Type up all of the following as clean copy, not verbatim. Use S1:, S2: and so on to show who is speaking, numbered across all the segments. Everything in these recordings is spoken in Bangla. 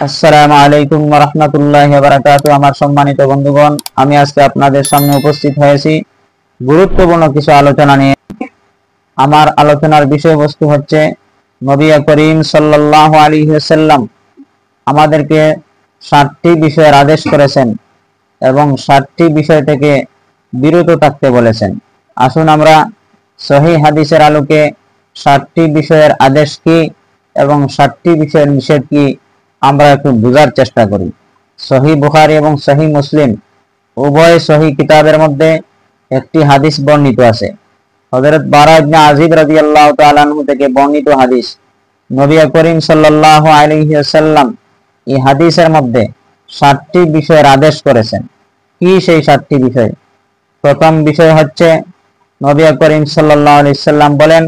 S1: আসসালামু আলাইকুম ওয়া রাহমাতুল্লাহি ওয়া বারাকাতুহু। আমার সম্মানিত বন্ধুগণ, আমি আজকে আপনাদের সামনে উপস্থিত হয়েছি গুরুত্বপূর্ণ কিছু আলোচনা নিয়ে। আমার আলোচনার বিষয়বস্তু হচ্ছে নবী করিম সাল্লাল্লাহু আলাইহি ওয়াসাল্লাম আমাদেরকে 7টি বিষয়ের আদেশ করেছেন এবং 7টি বিষয় থেকে বিরত থাকতে বলেছেন। আসুন আমরা সহিহ হাদিসের আলোকে 7টি বিষয়ের আদেশ কি এবং 7টি বিষয়ের নিষেধ কি আমরা একটু বোঝার চেষ্টা করি। সহিহ বুখারী এবং সহিহ মুসলিম উভয় সহিহ কিতাবের মধ্যে একটি হাদিস বর্ণিত আছে। হযরত বারা ইবনে আযিব রাদিয়াল্লাহু তাআলা আনহু থেকে বর্ণিত হাদিস। নবী করিম সাল্লাল্লাহু আলাইহি ওয়াসাল্লাম এই হাদিসের মধ্যে 7টি বিষয়ের আদেশ করেছেন। কি সেই 7টি বিষয়? প্রথম বিষয় হচ্ছে নবী করিম সাল্লাল্লাহু আলাইহি ওয়াসাল্লাম বলেন,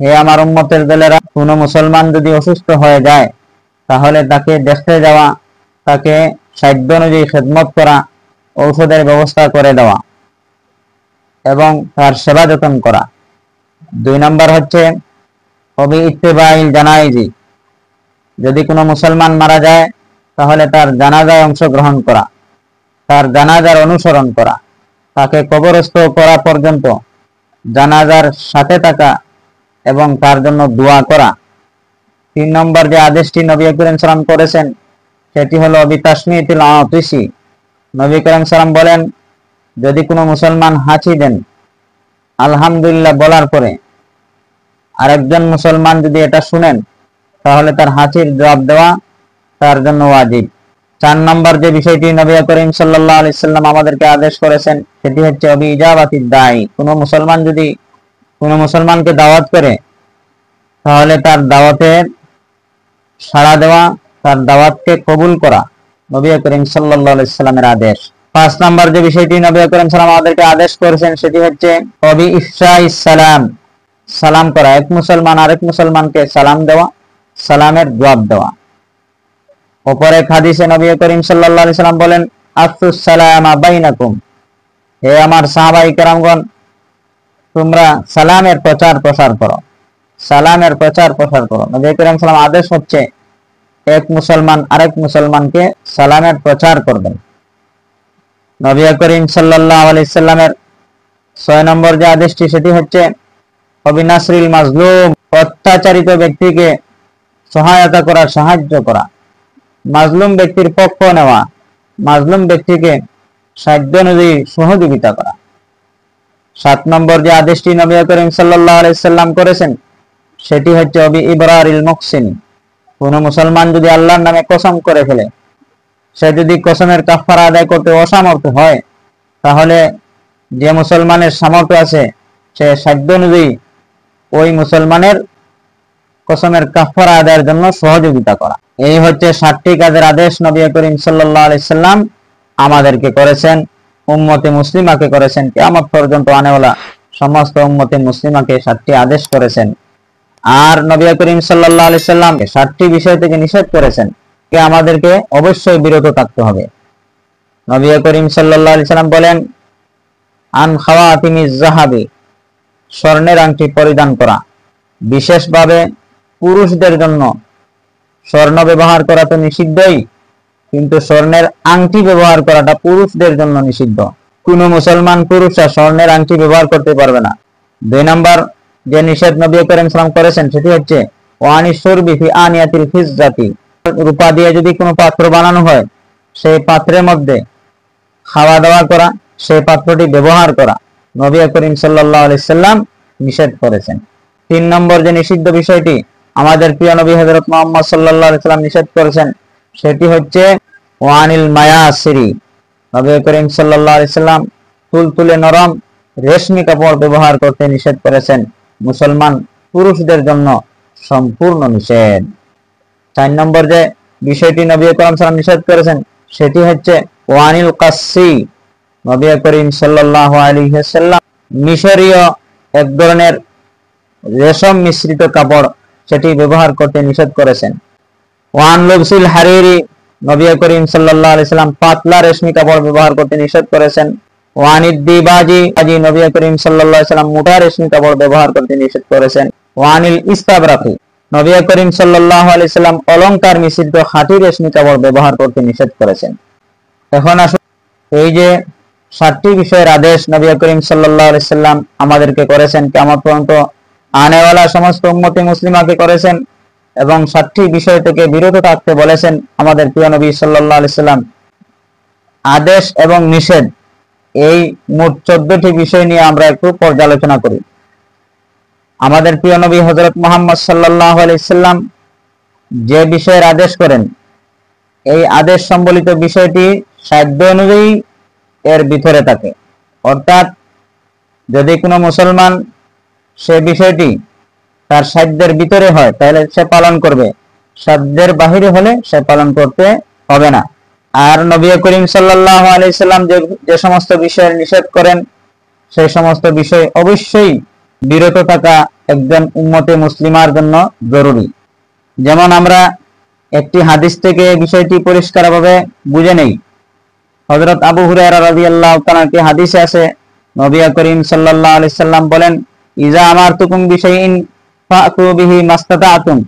S1: হে আমার উম্মতের দলেরা, কোনো মুসলমান যদি অসুস্থ হয়ে যায় তাহলে তাকে দেখতে যাওয়া, তাকে সাধ্য অনুযায়ী খেদমত করা, ঔষধের ব্যবস্থা করে দেওয়া এবং তার সেবা যত্ন করা। 2 নম্বর হচ্ছে ইত্তেবাইল জানাইজি, যদি কোনো মুসলমান মারা যায় তাহলে তার জানাজায় অংশগ্রহণ করা, তার জানাজার অনুসরণ করা, তাকে কবরস্থ করা পর্যন্ত জানাজার সাথে থাকা এবং তার জন্য দোয়া করা। 3 নম্বর যে আদেশটি নবী করিম সাল্লাল্লাহু আলাইহি করেছেন সেটি হলো বিতাসমিতিল আতিশি। নবী করিম সাল্লাল্লাহু বলেন, যদি কোনো মুসলমান হাঁচি দেন আলহামদুলিল্লাহ বলার পরে আরেকজন মুসলমান যদি এটা শুনেন তাহলে তার হাঁচির জবাব দেওয়া তার জন্য ওয়াজিব। 4 নম্বর যে বিষয়টি নবী করিম সাল্লাল্লাহু আলাইহি সাল্লাম আমাদেরকে আদেশ করেছেন সেটি হচ্ছে ইজাবাতিদ দাঈ। কোনো মুসলমান যদি কোনো মুসলমানকে দাওয়াত করে তাহলে তার দাওয়াতের সাড়া দেওয়া, তার দাওয়াতকে কবুল করা নবী করিম সাল্লাল্লাহু আলাইহি সাল্লামের আদেশ। 5 নম্বর যে বিষয়টি নবী করিম সাল্লাল্লাহু আমাদেরকে আদেশ করেছেন সেটি হচ্ছে ইফশাইস সালাম, সালাম করা। এক মুসলমান আরেক মুসলমানকে সালাম দেওয়া, সালামের জবাব দেওয়া। অপর এক হাদিসে নবী করিম সাল্লাল্লাহু আলাইহি সাল্লাম বলেন, আফসুস সালামা বাইনাকুম, হে আমার সাহাবায়ে কেরামগণ, তোমরা সালামের প্রচার প্রসার করো, সালামের প্রচার প্রসার করো। নবী করিম সাল্লাল্লাহু আদেশ হচ্ছে এক মুসলমান আরেক মুসলমানকে সালামের প্রচার করবেন। নবী করিম সাল্লাল্লাহু আলাইহি সাল্লামের 6 নম্বর যে আদেশটি সেটি হচ্ছে নাসরিল মাজলুম, অত্যাচারিত ব্যক্তিকে সহায়তা করা, সাহায্য করা, মাজলুম ব্যক্তির পক্ষ নেওয়া, মাজলুম ব্যক্তিকে সাধ্য অনুযায়ী সহযোগিতা করা। 7 নম্বর যে আদেশটি নবী করিম সাল্লাল্লাহু আলাইহি সাল্লাম করেছেন সেটি হচ্ছে ইবরারিল মুহসিন। কোন মুসলমান যদি আল্লাহর নামে কসম করে ফেলে, সে যদি কসমের কাফারা আদায় করতে অসমর্থ হয় তাহলে যে মুসলমানের সামর্থ্য আছে সে সাধ্য অনুযায়ী ওই মুসলমানের কসমের কাফারা আদায়ের জন্য সহযোগিতা করা। এই হচ্ছে 7টি কাজের আদেশ নবী করিম সাল্লাল্লাহু আলাইহি সাল্লাম আমাদেরকে করেছেন, উম্মতে মুসলিমাকে করেছেন, কিয়ামত পর্যন্ত আনেওয়ালা সমস্ত উম্মতে মুসলিমাকে 7টি আদেশ করেছেন। আর নবী করিম সাল্লাল্লাহু আলাইহি সাল্লাম 7টি বিষয় থেকে নিষেধ করেছেন, কে আমাদেরকে অবশ্যই বিরত থাকতে হবে। নবী করিম সাল্লাল্লাহু আলাইহি সাল্লাম বলেন, আন খাওয়াতিমিজ যাহাবি, স্বর্ণের আংটি পরিধান করা। বিশেষভাবে পুরুষদের জন্য স্বর্ণ ব্যবহার করা তো নিষিদ্ধই, কিন্তু স্বর্ণের আংটি ব্যবহার করাটা পুরুষদের জন্য নিষিদ্ধ। কোন মুসলমান পুরুষরা স্বর্ণের আংটি ব্যবহার করতে পারবে না। 2 নম্বর যে নিষেধ নবী করিম সাল্লাল্লাহু করেছেন সেটি হচ্ছে ওয়ানি শুরবি ফি আনিয়াতিল ফিজ্জাতি, রূপা দিয়ে যদি কোনো পাত্র বানানো হয় সেই পাত্রের মধ্যে খাওয়া দাওয়া করা, সেই পাত্রটি ব্যবহার করা নবী করিম সাল্লাল্লাহু আলাইহি সাল্লাম নিষেধ করেছেন। 3 নম্বর যে নিষিদ্ধ বিষয়টি আমাদের প্রিয় নবী হযরত মুহাম্মদ সাল্লাল্লাহু আলাইহি সাল্লাম নিষেধ করেছেন সেটি হচ্ছে ওয়ানিল মায়াসিরি, নবী করিম সাল্লাল্লাহু আলাইহি সাল্লাম তুলতুলে নরম রেশমি কাপড় ব্যবহার করতে নিষেধ করেছেন। মুসলমান পুরুষদের জন্য সম্পূর্ণ নিষেধ। 4 নম্বর যে বিষয়টি নবী করিম সাল্লাল্লাহু আলাইহি সাল্লাম নিষেধ করেছেন সেটি হচ্ছে ওয়ানিল কাসসি, নবী করিম সাল্লাল্লাহু আলাইহি সাল্লাম মিশরীয় এক ধরনের রেশম মিশ্রিত কাপড় সেটি ব্যবহার করতে নিষেধ করেছেন। ওয়ান লুবসিল হারিরি, নবী করিম সাল্লাল্লাহু আলাইহি সাল্লাম পাতলা রেশমি কাপড় ব্যবহার করতে নিষেধ করেছেন। ওয়ানিদ দিবাজি, নবী করিম সাল্লাল্লাহু আলাইহি সাল্লাম মোটা রেশমি কাপড় ব্যবহার করতে নিষেধ করেছেন। ওয়ানিল ইস্তাবরাকি, নবী করিম সাল্লাল্লাহু আলাইহি সাল্লাম অলংকার মিশ্রিত খাঁটি রেশমি কাপড় ব্যবহার করতে নিষেধ করেছেন। এখন আসুন, এই যে 7টি বিষয়ের আদেশ নবী করিম সাল্লাল্লাহু আলাইহি সাল্লাম আমাদেরকে করেছেন, কিয়ামত পর্যন্ত আনেওয়ালা সমস্ত উম্মতে মুসলিমাকে করেছেন, এবং 7টি বিষয় থেকে বিরত থাকতে বলেছেন আমাদের প্রিয় নবী সাল্লাল্লাহু আলাইহি সাল্লাম। আদেশ এবং নিষেধ, এই মোট 14টি বিষয় নিয়ে আমরা একটু পর্যালোচনা করি। আমাদের প্রিয় নবী হযরত মুহাম্মদ সাল্লাল্লাহু আলাইহি সাল্লাম যে বিষয়ের আদেশ করেন, এই আদেশ সম্বলিত বিষয়টি সাধ্য অনুযায়ী এর ভিতরে থাকে। অর্থাৎ যদি কোনো মুসলমান সে বিষয়টি তার সাধ্যের ভিতরে হয় তাহলে সে পালন করবে, সাধ্যের বাহিরে হলে সে পালন করতে হবে না। আর নবী করিম সাল্লাল্লাহু আলাইহি সাল্লাম যে সমস্ত বিষয়ের নিষেধ করেন, সেই সমস্ত বিষয় অবশ্যই বিরত থাকা একজন উম্মতে মুসলিমার জন্য জরুরি। যেমন আমরা একটি হাদিস থেকে বিষয়টি পরিষ্কারভাবে বুঝে নেই। হযরত আবু হুরায়রা রাদিয়াল্লাহু তাআলা একটি হাদিসে আছে, নবী করিম সাল্লাল্লাহু আলাইহি সাল্লাম বলেন, ইজা আমারতুকুম বিশাইইন ফাতু বিহি মাস্তাতাতুম,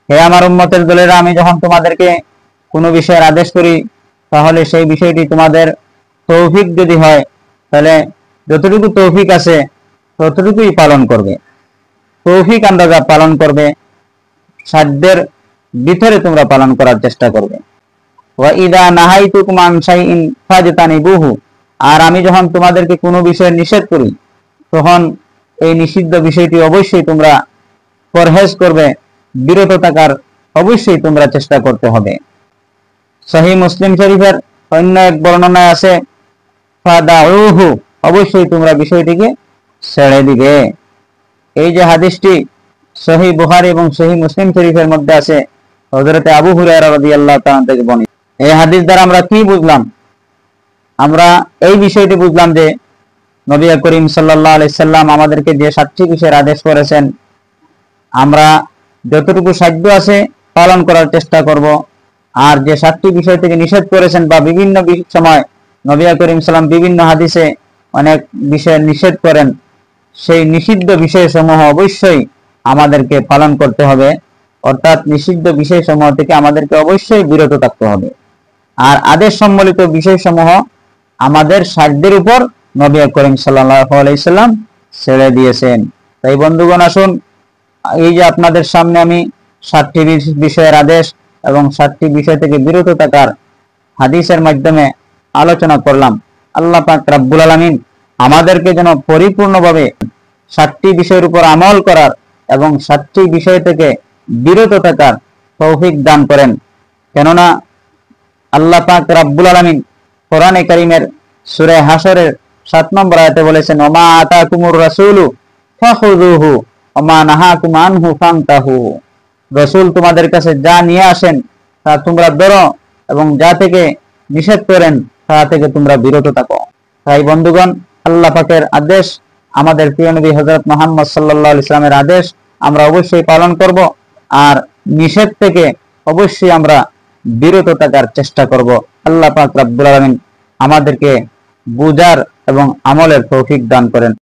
S1: হে আমার উম্মতের দলেরা, আমি যখন তোমাদেরকে কোনো বিষয়ের আদেশ করি তাহলে সেই বিষয়টি তোমাদের তৌফিক যদি হয় তাহলে যতটুকু তৌফিক আছে ততটুকুই পালন করবে, তৌফিক আন্দাজা পালন করবে, সাধ্যের ভিতরে তোমরা পালন করার চেষ্টা করবে। ওয়া ইদা নাহাইতুকুম আন শাইইন ফাজতানিবুহু, আর আমি যখন তোমাদেরকে কোনো বিষয় নিষেধ করি তখন এই নিষিদ্ধ বিষয়টি অবশ্যই তোমরা পরহেজ করবে, বিরত থাকার অবশ্যই তোমরা চেষ্টা করতে হবে। সহিহ মুসলিম শরীফের অন্য এক বর্ণনায় আছে, ফাদাউহু, অবশ্যই তোমরা বিষয়টিকে ছেড়ে দিবে। এই যে হাদিসটি সহিহ বুখারী এবং সহিহ মুসলিম শরীফের মধ্যে আছে, হযরত আবু হুরায়রা রাদিয়াল্লাহু তাআলা থেকে বর্ণিত। এই হাদিস দ্বারা আমরা কি বুঝলাম? আমরা এই বিষয়টি বুঝলাম যে নবী করিম সাল্লাল্লাহু আলাইহি সাল্লাম আমাদেরকে যে 7টি বিষয়ের আদেশ করেছেন, আমরা যতটুকু সাধ্য আছে পালন করার চেষ্টা করব। আর যে 7টি বিষয় থেকে নিষেধ করেছেন বা বিভিন্ন সময় নবী করিম সাল্লাম বিভিন্ন হাদিসে অনেক বিষয় নিষেধ করেন, সেই নিষিদ্ধ বিষয়সমূহ অবশ্যই আমাদেরকে পালন করতে হবে। অর্থাৎ নিষিদ্ধ বিষয়সমূহ থেকে আমাদেরকে অবশ্যই বিরত থাকতে হবে। আর আদেশ সম্বলিত বিষয়সমূহ আমাদের সাধ্যের উপর নবী করিম সাল্লাল্লাহু আলাইহি সাল্লাম ছেড়ে দিয়েছেন। তাই বন্ধুগণ, আসুন, এই যে আপনাদের সামনে আমি 7টি বিষয়ের আদেশ এবং 7টি বিষয় থেকে বিরত থাকার হাদিসের মাধ্যমে আলোচনা করলাম, আল্লাহ পাক রব্বুল আলামিন আমাদেরকে যেন পরিপূর্ণভাবে 7টি বিষয়ের উপর আমল করার এবং 7টি বিষয় থেকে বিরত থাকার তৌফিক দান করেন। কেননা আল্লাহ পাক রব্বুল আলামিন কোরআনে কারীমের সূরা হাশরের 7 নম্বর আয়াতে বলেছেন, ওমা আতাকুমুর রাসূলু ফাখুযুহু ওমা নাহাকুম আনহু ফান্তাহু, রাসূল তোমাদের কাছে যা নিয়ে আসেন তা তোমরা ধরো এবং যা থেকে নিষেধ করেন তা থেকে তোমরা বিরত থাকো। তাই বন্ধুগণ, আল্লাহ পাকের আদেশ, আমাদের প্রিয় নবী হযরত মুহাম্মদ সাল্লাল্লাহু আলাইহি সাল্লামের আদেশ আমরা অবশ্যই পালন করব, আর নিষেধ থেকে অবশ্যই আমরা বিরত থাকার চেষ্টা করব। আল্লাহ পাক রব্বুল আলামিন আমাদেরকে বুঝার এবং আমলের তৌফিক দান করেন।